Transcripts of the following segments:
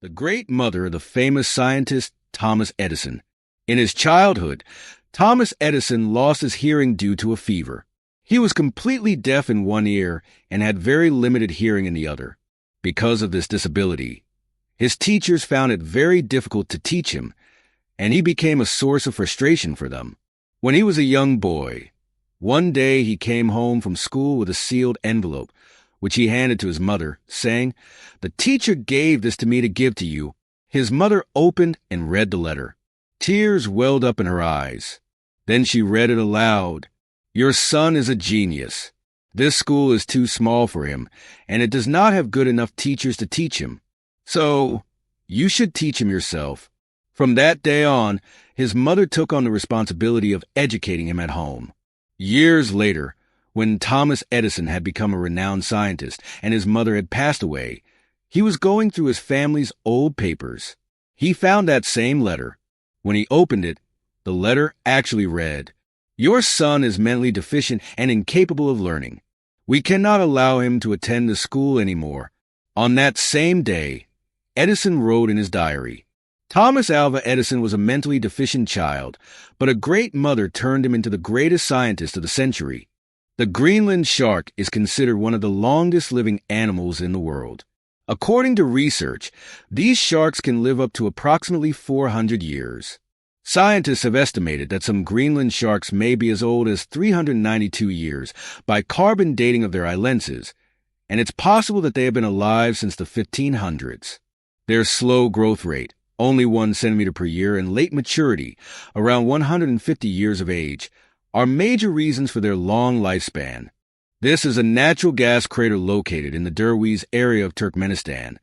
the great mother of the famous scientist Thomas Edison. In his childhood, Thomas Edison lost his hearing due to a fever. He was completely deaf in one ear and had very limited hearing in the other. Because of this disability, his teachers found it very difficult to teach him, and he became a source of frustration for them. When he was a young boy, one day he came home from school with a sealed envelope, which he handed to his mother, saying, "The teacher gave this to me to give to you." His mother opened and read the letter. Tears welled up in her eyes. Then she read it aloud. "Your son is a genius. This school is too small for him, and it does not have good enough teachers to teach him. So, you should teach him yourself." From that day on, his mother took on the responsibility of educating him at home. Years later, when Thomas Edison had become a renowned scientist and his mother had passed away, he was going through his family's old papers. He found that same letter. When he opened it, the letter actually read, "Your son is mentally deficient and incapable of learning. We cannot allow him to attend the school anymore." On that same day, Edison wrote in his diary, "Thomas Alva Edison was a mentally deficient child, but a great mother turned him into the greatest scientist of the century." The Greenland shark is considered one of the longest living animals in the world. According to research, these sharks can live up to approximately 400 years. Scientists have estimated that some Greenland sharks may be as old as 392 years by carbon dating of their eye lenses, and it's possible that they have been alive since the 1500s. Their slow growth rate, only 1 centimeter per year, and late maturity, around 150 years of age, are major reasons for their long lifespan. This is a natural gas crater located in the Derwiz area of Turkmenistan,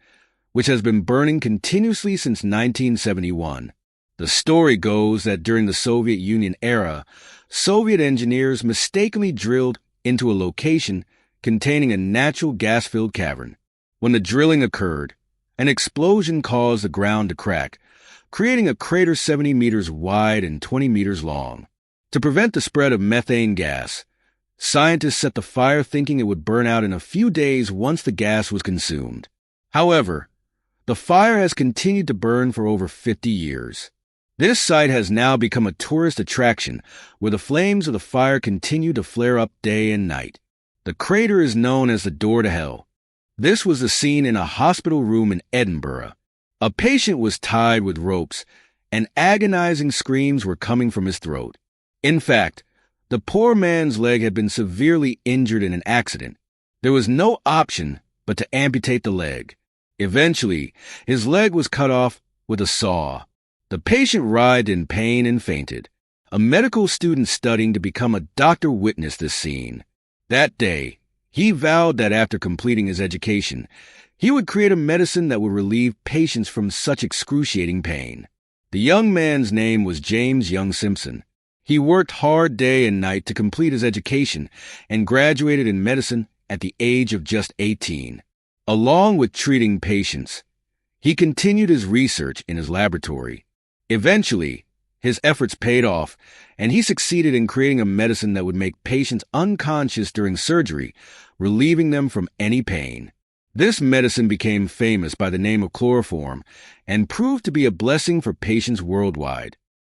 which has been burning continuously since 1971. The story goes that during the Soviet Union era, Soviet engineers mistakenly drilled into a location containing a natural gas-filled cavern. When the drilling occurred, an explosion caused the ground to crack, creating a crater 70 meters wide and 20 meters long. To prevent the spread of methane gas, scientists set the fire thinking it would burn out in a few days once the gas was consumed. However, the fire has continued to burn for over 50 years. This site has now become a tourist attraction where the flames of the fire continue to flare up day and night. The crater is known as the Door to Hell. This was the scene in a hospital room in Edinburgh. A patient was tied with ropes, and agonizing screams were coming from his throat. In fact, the poor man's leg had been severely injured in an accident. There was no option but to amputate the leg. Eventually, his leg was cut off with a saw. The patient writhed in pain and fainted. A medical student studying to become a doctor witnessed this scene. That day, he vowed that after completing his education, he would create a medicine that would relieve patients from such excruciating pain. The young man's name was James Young Simpson. He worked hard day and night to complete his education and graduated in medicine at the age of just 18. Along with treating patients, he continued his research in his laboratory. Eventually, his efforts paid off, and he succeeded in creating a medicine that would make patients unconscious during surgery, relieving them from any pain. This medicine became famous by the name of chloroform and proved to be a blessing for patients worldwide.